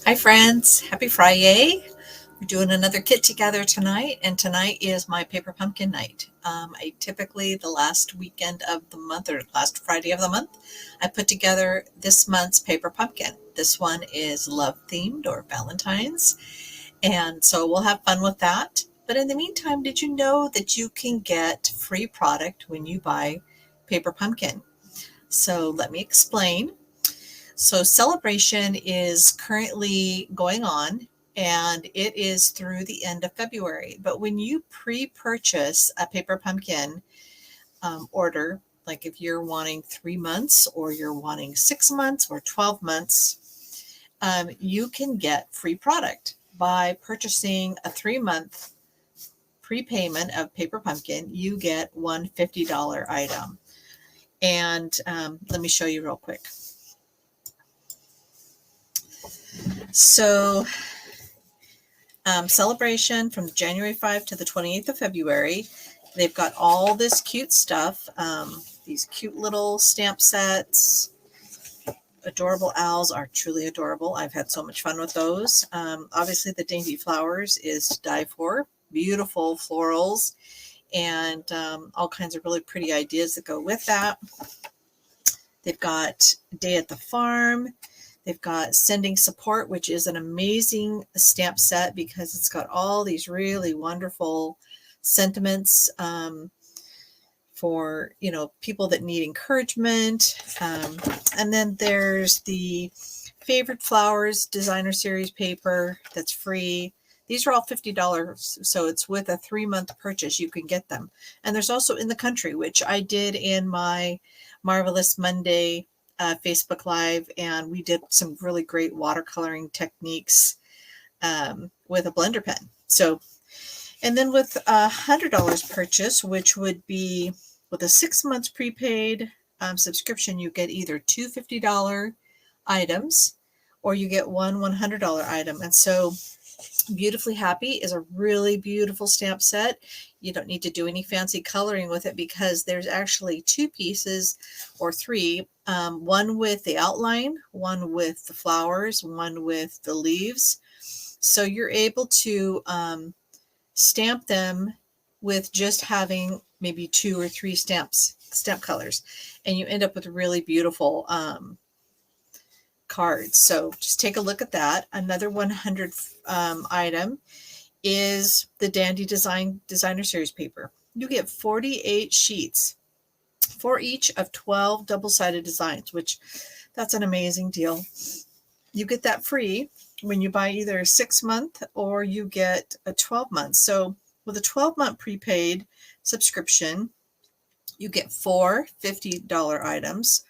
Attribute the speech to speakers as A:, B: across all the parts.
A: Hi friends, happy Friday. We're doing another kit together tonight, and tonight is my paper pumpkin night. I typically, the last weekend of the month or last Friday of the month, I put together this month's paper pumpkin. This one is love themed or Valentines, and so we'll have fun with that. But in the meantime, did you know that you can get free product when you buy paper pumpkin? So let me explain. So celebration is currently going on and it is through the end of February. But when you pre-purchase a paper pumpkin order, like if you're wanting 3 months or you're wanting 6 months or 12 months, you can get free product by purchasing a 3 month prepayment of paper pumpkin. You get one $50 item. And let me show you real quick. So celebration from January 5 to the 28th of February. They've got all this cute stuff, these cute little stamp sets. Adorable owls are truly adorable. I've had so much fun with those. Obviously, the dainty flowers is to die for. Beautiful florals and all kinds of really pretty ideas that go with that. They've got Day at the Farm. They've got Sending Support, which is an amazing stamp set because it's got all these really wonderful sentiments for, people that need encouragement. And then there's the Favorite Flowers Designer Series paper that's free. These are all $50, so it's with a 3-month purchase you can get them. And there's also In the Country, which I did in my Marvelous Monday Facebook Live, and we did some really great watercoloring techniques with a blender pen. So, and then with $100 purchase, which would be with a 6 months prepaid subscription, you get either two $50 items or you get one $100 item. And so Beautifully Happy is a really beautiful stamp set. You don't need to do any fancy coloring with it because there's actually two pieces or three, one with the outline, one with the flowers, one with the leaves. So you're able to stamp them with just having maybe 2 or 3 stamp colors, and you end up with really beautiful cards. So just take a look at that. Another 100 item is the Dandy Designer Series paper. You get 48 sheets for each of 12 double-sided designs, which that's an amazing deal. You get that free when you buy either a 6-month or you get a 12-month. So with a 12-month prepaid subscription, you get 4 $50 items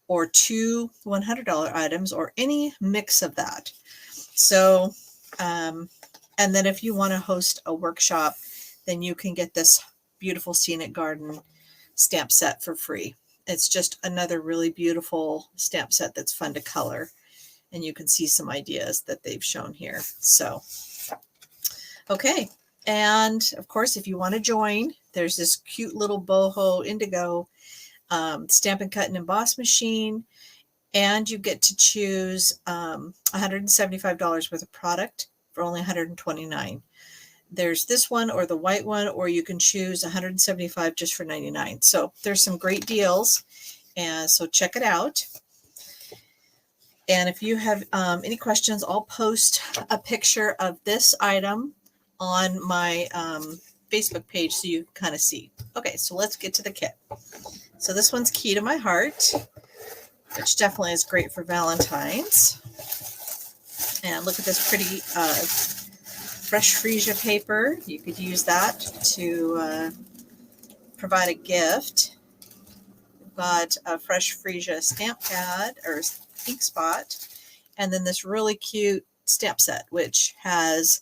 A: or 2 $100 items or any mix of that. So, and then if you want to host a workshop, then you can get this beautiful Scenic Garden stamp set for free. It's just another really beautiful stamp set that's fun to color. And you can see some ideas that they've shown here. So, okay. And of course, if you want to join, there's this cute little boho indigo stamp and cut and emboss machine. And you get to choose $175 worth of product for only $129. There's this one or the white one, or you can choose $175 just for $99. So there's some great deals. And so check it out. And if you have any questions, I'll post a picture of this item on my Facebook page so you can kind of see. Okay, so let's get to the kit. So this one's Key to My Heart, which definitely is great for Valentine's. And look at this pretty fresh freesia paper. You could use that to provide a gift. We've got a fresh freesia stamp pad or ink spot, and then this really cute stamp set, which has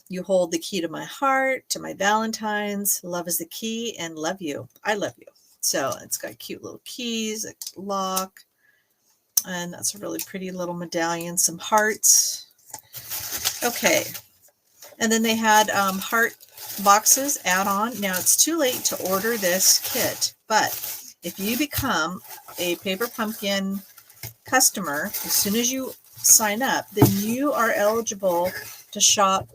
A: You Hold the Key to My Heart, To My Valentines, Love is the Key, and Love You. I love you. So it's got cute little keys, a lock, and that's a really pretty little medallion, some hearts. Okay. And then they had heart boxes add-on. Now it's too late to order this kit, but if you become a Paper Pumpkin customer, as soon as you sign up, then you are eligible to shop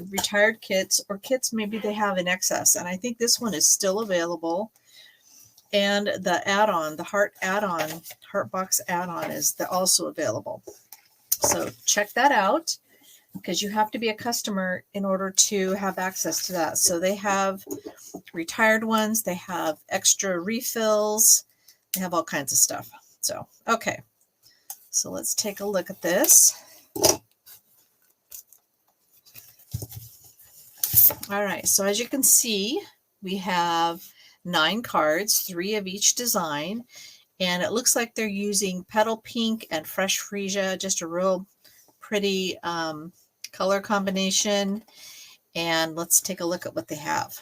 A: retired kits or kits maybe they have in excess. And I think this one is still available. And the add-on, the heart box add-on is also available. So check that out, because you have to be a customer in order to have access to that. So they have retired ones, they have extra refills, they have all kinds of stuff. So, okay. So let's take a look at this. All right, so as you can see, we have 9 cards, 3 of each design, and it looks like they're using Petal Pink and Fresh Freesia, just a real pretty color combination. And let's take a look at what they have.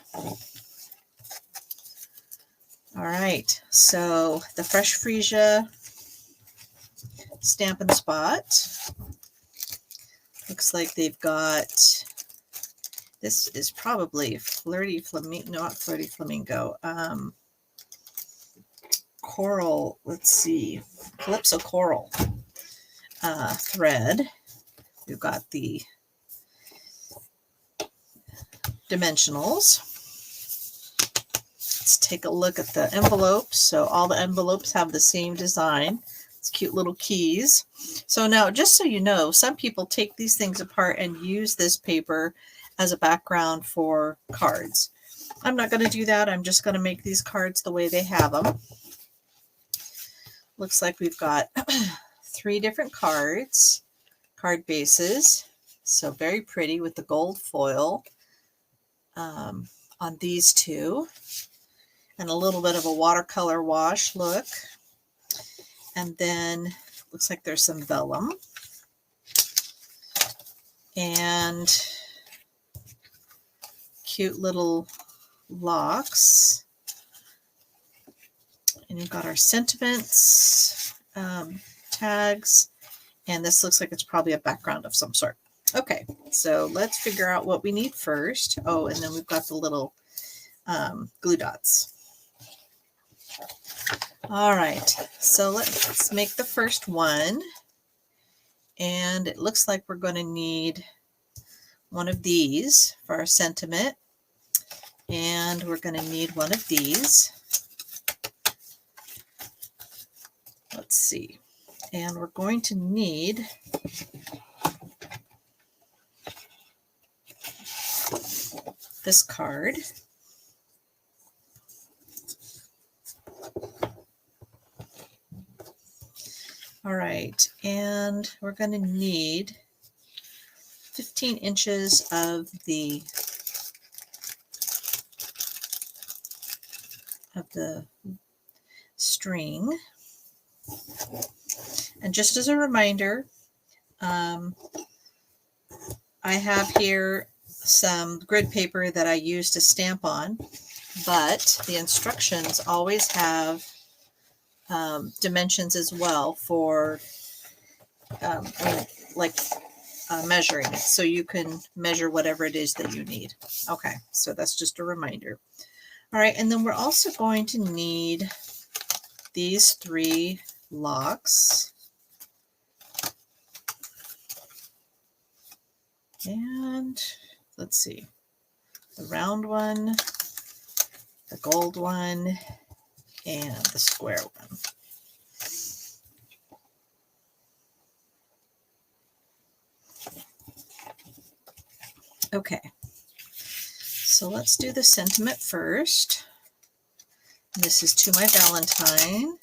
A: All right, so the Fresh Freesia Stampin' Spot. Looks like they've got, this is probably Flirty Flamingo, not Flirty Flamingo, Coral, let's see, Calypso Coral thread. We've got the dimensionals. Let's take a look at the envelopes. So all the envelopes have the same design. It's cute little keys. So now, just so you know, some people take these things apart and use this paper as a background for cards. I'm not going to do that. I'm just going to make these cards the way they have them. Looks like we've got 3 different cards, card bases. So very pretty with the gold foil on these 2. And a little bit of a watercolor wash look. And then looks like there's some vellum. And cute little locks. And you've got our sentiments, tags. And this looks like it's probably a background of some sort. Okay, so let's figure out what we need first. Oh, and then we've got the little glue dots. All right, so let's make the first one. And it looks like we're going to need one of these for our sentiment. And we're going to need one of these. Let's see. And we're going to need this card. All right, and we're going to need 15 inches of the string. And just as a reminder, I have here some grid paper that I use to stamp on, but the instructions always have dimensions as well for measuring it, so you can measure whatever it is that you need. Okay, so that's just a reminder. All right, and then we're also going to need these 3 locks. And let's see, the round one, the gold one, and the square one. Okay, so let's do the sentiment first. This is To My Valentine.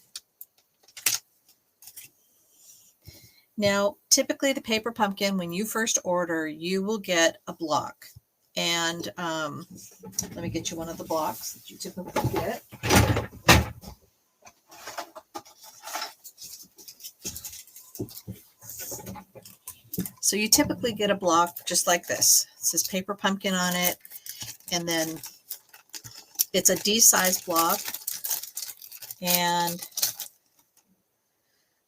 A: Now, typically the paper pumpkin, when you first order, you will get a block. And let me get you one of the blocks that you typically get. So you typically get a block just like this. It says paper pumpkin on it. And then it's a D-size block. And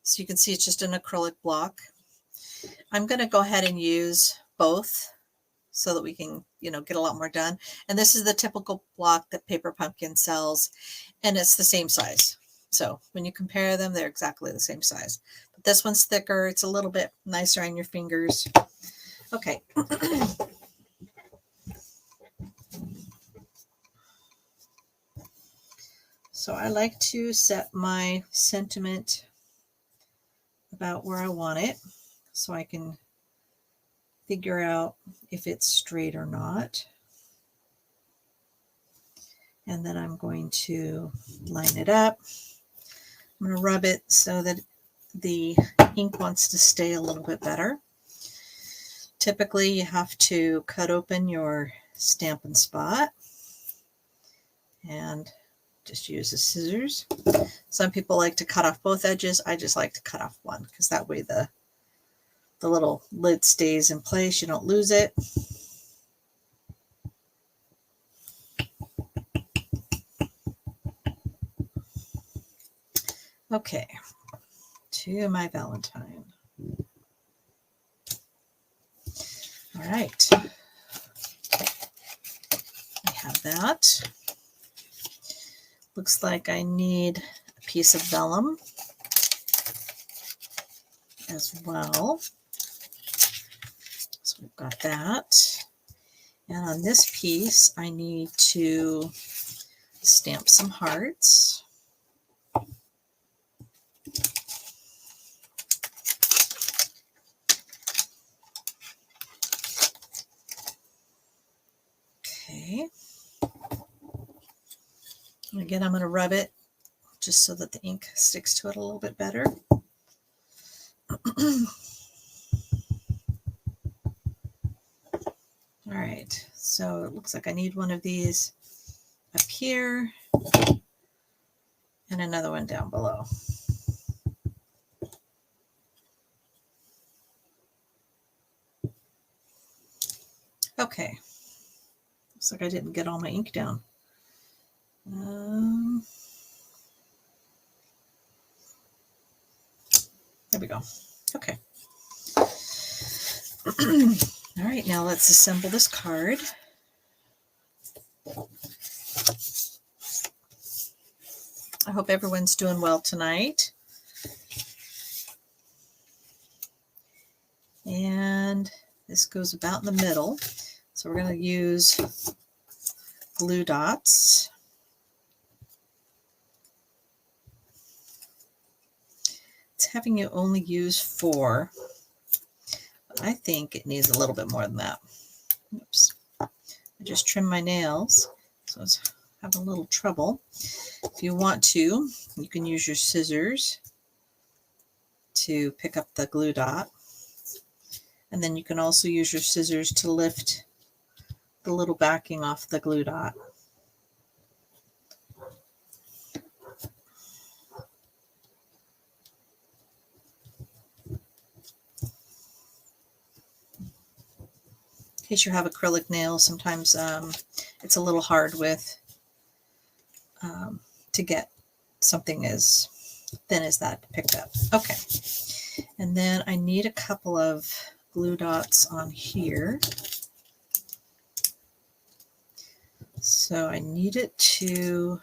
A: so you can see it's just an acrylic block. I'm going to go ahead and use both so that we can, get a lot more done. And this is the typical block that Paper Pumpkin sells, and it's the same size. So when you compare them, they're exactly the same size. This one's thicker. It's a little bit nicer on your fingers. Okay. So I like to set my sentiment about where I want it so I can figure out if it's straight or not. And then I'm going to line it up. I'm going to rub it so that the ink wants to stay a little bit better. Typically, you have to cut open your Stampin' Spot and just use the scissors. Some people like to cut off both edges. I just like to cut off one because that way the little lid stays in place. You don't lose it. Okay, to my Valentine. All right, I have that. Looks like I need a piece of vellum as well. So we've got that. And on this piece, I need to stamp some hearts. Okay. And again, I'm going to rub it just so that the ink sticks to it a little bit better. All right, so it looks like I need one of these up here and another one down below. Okay, looks like I didn't get all my ink down. There we go. Okay. All right, now let's assemble this card. I hope everyone's doing well tonight. And this goes about in the middle. So we're going to use glue dots. It's having you only use 4. But I think it needs a little bit more than that. Oops. I just trimmed my nails, so it's having a little trouble. If you want to, you can use your scissors to pick up the glue dot. And then you can also use your scissors to lift the little backing off the glue dot. In case you have acrylic nails, sometimes it's a little hard with to get something as thin as that picked up. Okay, and then I need a couple of glue dots on here. So I need it to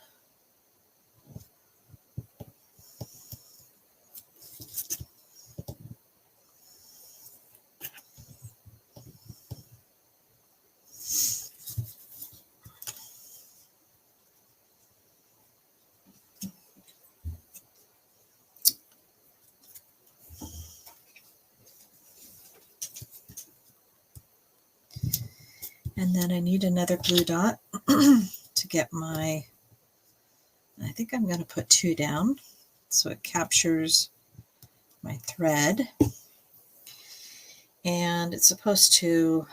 A: and then I need another glue dot to get my, I think I'm going to put 2 down so it captures my thread. And it's supposed to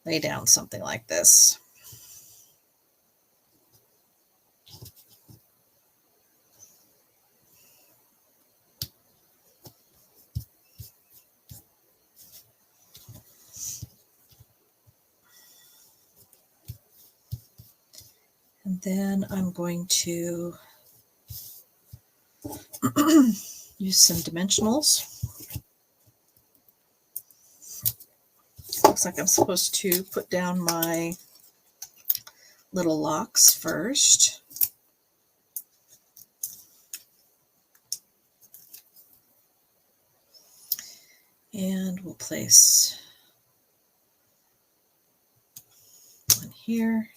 A: lay down something like this. And then I'm going to use some dimensionals. Looks like I'm supposed to put down my little locks first. And we'll place one here.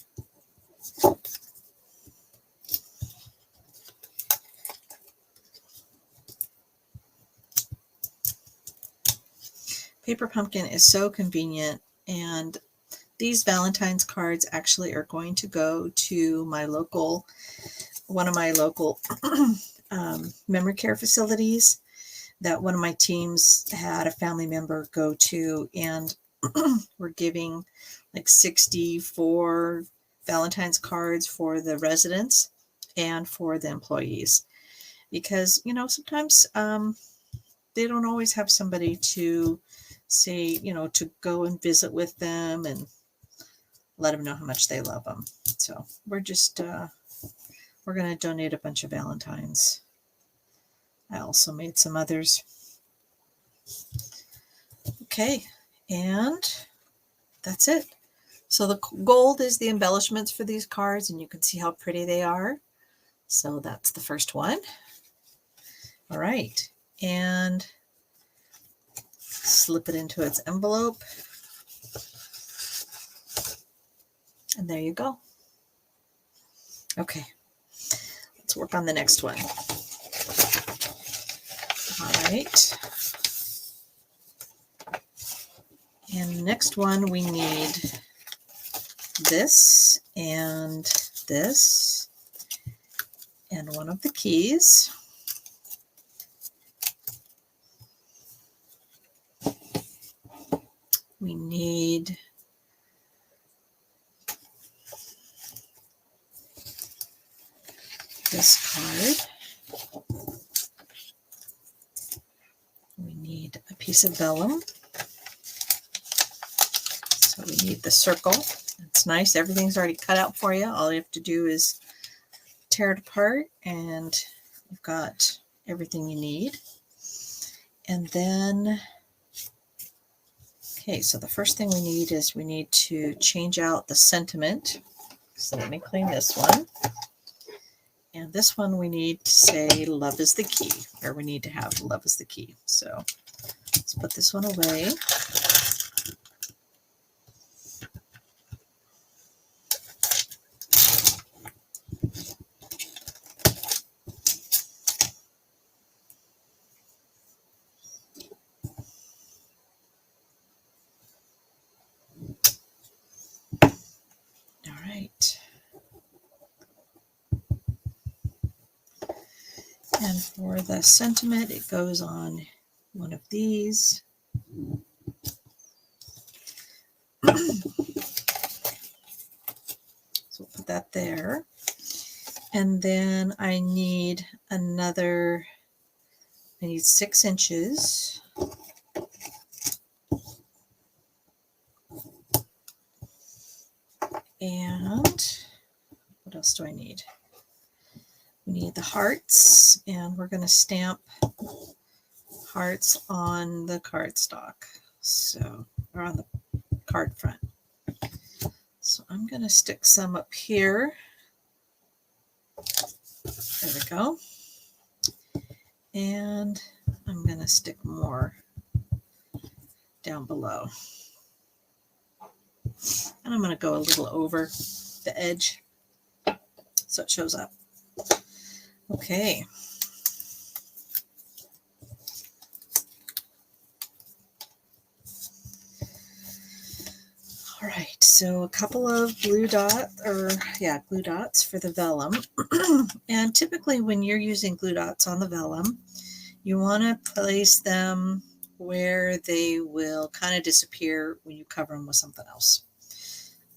A: Paper pumpkin is so convenient, and these Valentine's cards actually are going to go to my local, one of my local memory care facilities that one of my teams had a family member go to, and we're giving like 64 Valentine's cards for the residents and for the employees, because you know sometimes they don't always have somebody to say, you know, to go and visit with them and let them know how much they love them. So we're just we're going to donate a bunch of Valentines. I also made some others. Okay, and that's it. So the gold is the embellishments for these cards, and you can see how pretty they are. So that's the first one. All right, and slip it into its envelope. And there you go. Okay, let's work on the next one. All right. And the next one, we need this and this and one of the keys. We need this card. We need a piece of vellum. So we need the circle. It's nice. Everything's already cut out for you. All you have to do is tear it apart, and you've got everything you need. And then, okay, so the first thing we need is we need to change out the sentiment. So let me clean this one. And this one we need to say love is the key, or we need to have love is the key. So let's put this one away. All right. And for the sentiment, it goes on one of these. So we'll put that there. And then I need another, I need 6 inches. And what else do I need? We need the hearts, and we're going to stamp hearts on the cardstock, so, or on the card front. So I'm going to stick some up here. There we go. And I'm going to stick more down below. And I'm going to go a little over the edge so it shows up. Okay. All right, so a couple of glue dots for the vellum. And typically when you're using glue dots on the vellum, you want to place them where they will kind of disappear when you cover them with something else.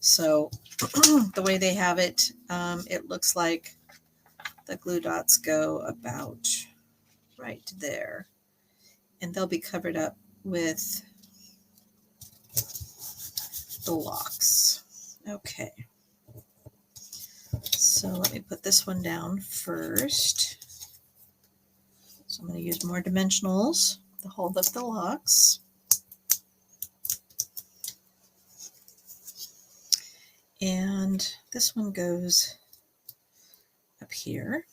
A: So the way they have it, it looks like the glue dots go about right there, and they'll be covered up with the locks. Okay, so let me put this one down first. So I'm going to use more dimensionals to hold up the locks. And this one goes up here.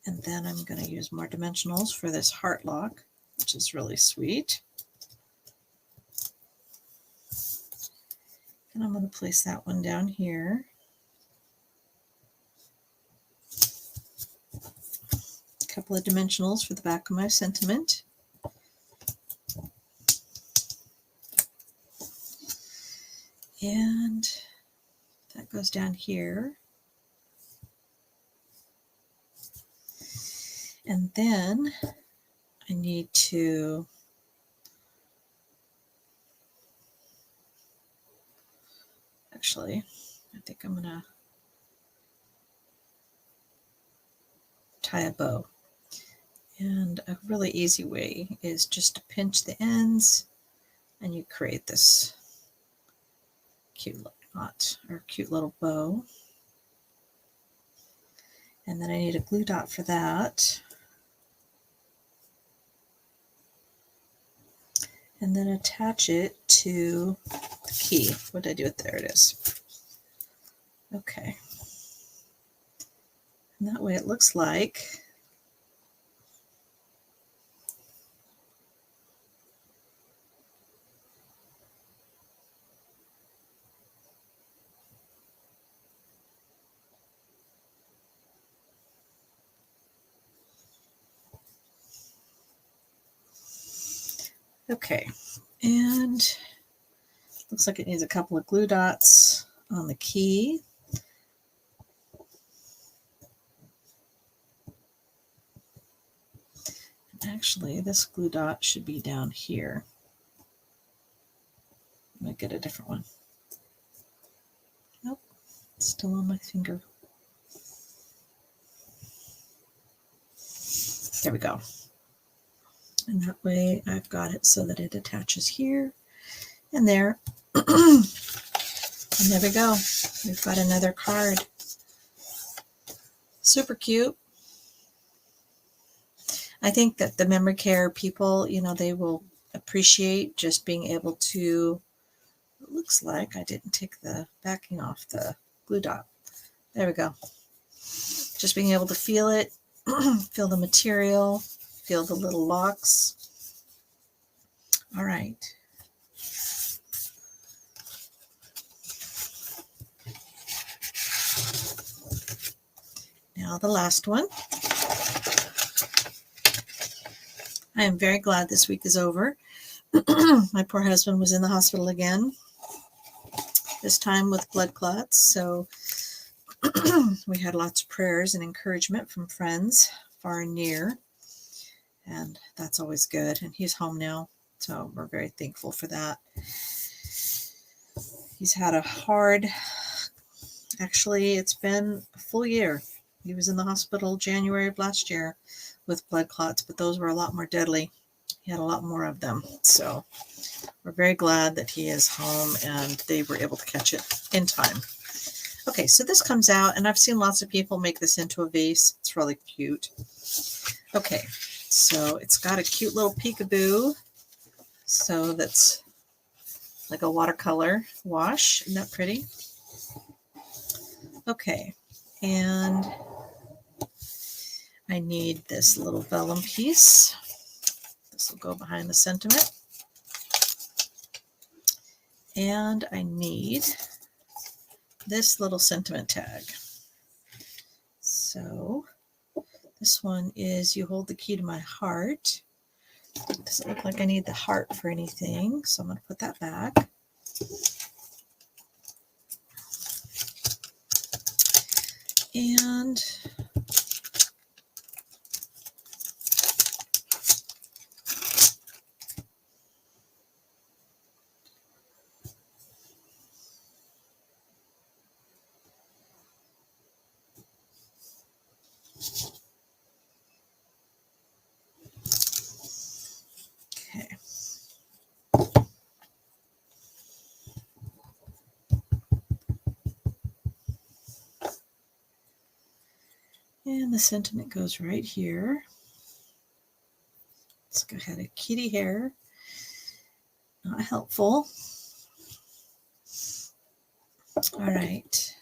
A: And then I'm going to use more dimensionals for this heart lock. which is really sweet. And I'm going to place that one down here. A couple of dimensionals for the back of my sentiment. And that goes down here. And then I need to actually, I think I'm going to tie a bow. And a really easy way is just to pinch the ends and you create this cute little knot or cute little bow. And then I need a glue dot for that. And then attach it to the key. What did I do with it? There it is. Okay. And that way it looks like okay. And looks like it needs a couple of glue dots on the key. Actually, this glue dot should be down here. I'm going to get a different one. Nope, it's still on my finger. There we go. And that way I've got it so that it attaches here and there. And there we go. We've got another card. Super cute. I think that the memory care people, you know, they will appreciate just being able to, it looks like I didn't take the backing off the glue dot. There we go. Just being able to feel it, feel the material, feel the little locks. All right. Now the last one. I am very glad this week is over. My poor husband was in the hospital again, this time with blood clots. So we had lots of prayers and encouragement from friends far and near. And that's always good. And he's home now. So we're very thankful for that. He's had a hard, actually, it's been a full year. He was in the hospital January of last year with blood clots, but those were a lot more deadly. He had a lot more of them. So we're very glad that he is home and they were able to catch it in time. Okay, so this comes out, and I've seen lots of people make this into a vase. It's really cute. Okay, so it's got a cute little peekaboo. So that's like a watercolor wash. Isn't that pretty? Okay, and I need this little vellum piece. This will go behind the sentiment. And I need this little sentiment tag. So this one is, you hold the key to my heart. It doesn't look like I need the heart for anything, so I'm going to put that back. And okay. And the sentiment goes right here. Let's go ahead and kitty hair. Not helpful. All right.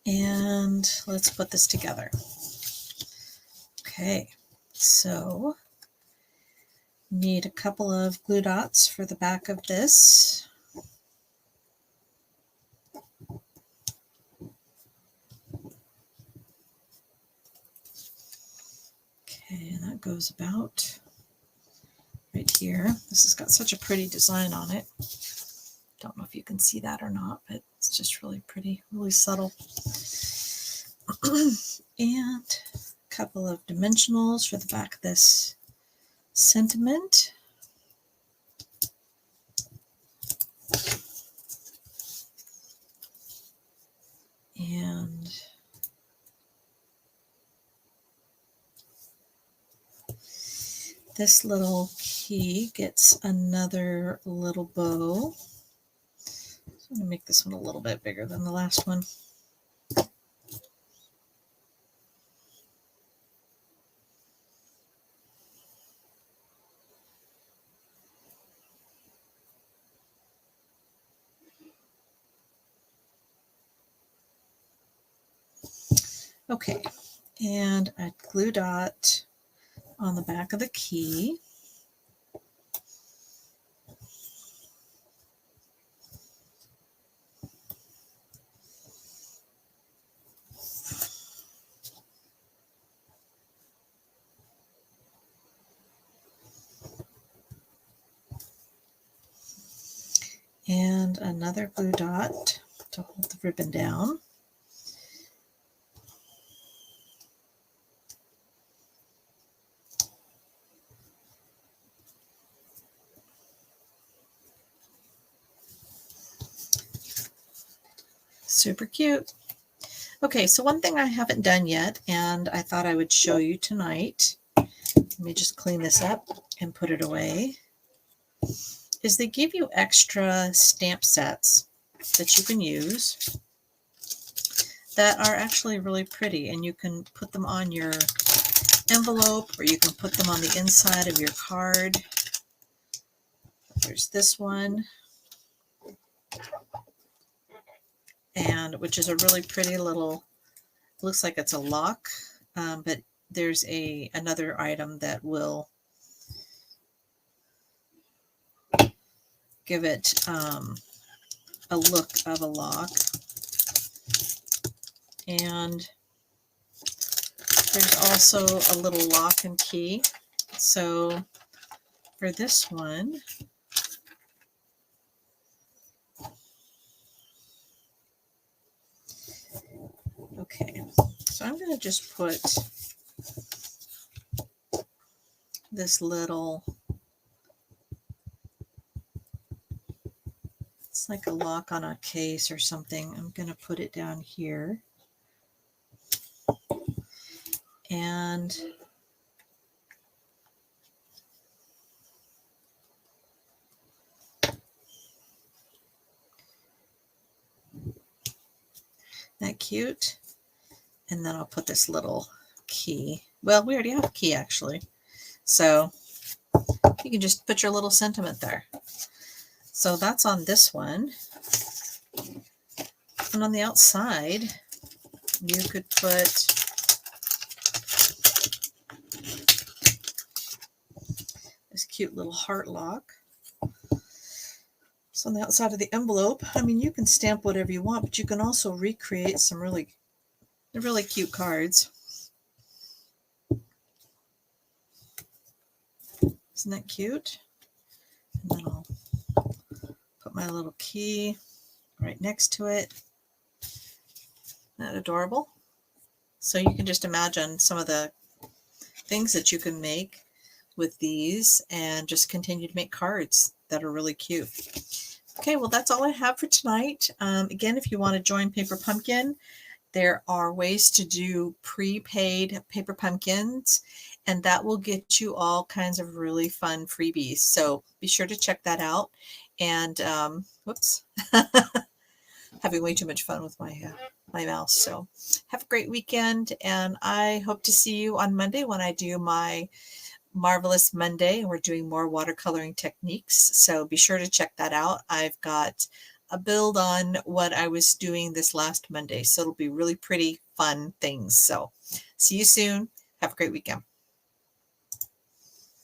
A: And let's put this together. Okay, so need a couple of glue dots for the back of this. Okay, and that goes about right here. This has got such a pretty design on it. Don't know if you can see that or not, but it's just really pretty, really subtle. And a couple of dimensionals for the back of this sentiment. And this little key gets another little bow. So I'm going to make this one a little bit bigger than the last one. Okay, and a glue dot on the back of the key. And another glue dot to hold the ribbon down. Super cute. Okay, so one thing I haven't done yet, and I thought I would show you tonight, let me just clean this up and put it away, is they give you extra stamp sets that you can use that are actually really pretty, and you can put them on your envelope or you can put them on the inside of your card. There's this one, and which is a really pretty little, looks like it's a lock, but there's another item that will give it a look of a lock. And there's also a little lock and key. So for this one, okay, so I'm going to just put this little, it's like a lock on a case or something. I'm going to put it down here. And that cute? And then I'll put this little key. Well, we already have a key actually. So you can just put your little sentiment there. So that's on this one. And on the outside, you could put this cute little heart lock. So on the outside of the envelope, I mean, you can stamp whatever you want, but you can also recreate some really cute cards. Isn't that cute? And then I'll put my little key right next to it. Isn't that adorable? So you can just imagine some of the things that you can make with these and just continue to make cards that are really cute. Okay, well, that's all I have for tonight. Again, if you want to join Paper Pumpkin, there are ways to do prepaid paper pumpkins, and that will get you all kinds of really fun freebies. So be sure to check that out. And whoops, having way too much fun with my mouse. So have a great weekend, and I hope to see you on Monday when I do my Marvelous Monday, and we're doing more watercoloring techniques. So be sure to check that out. I've got build on what I was doing this last Monday. So it'll be really pretty, fun things. So see you soon. Have a great weekend.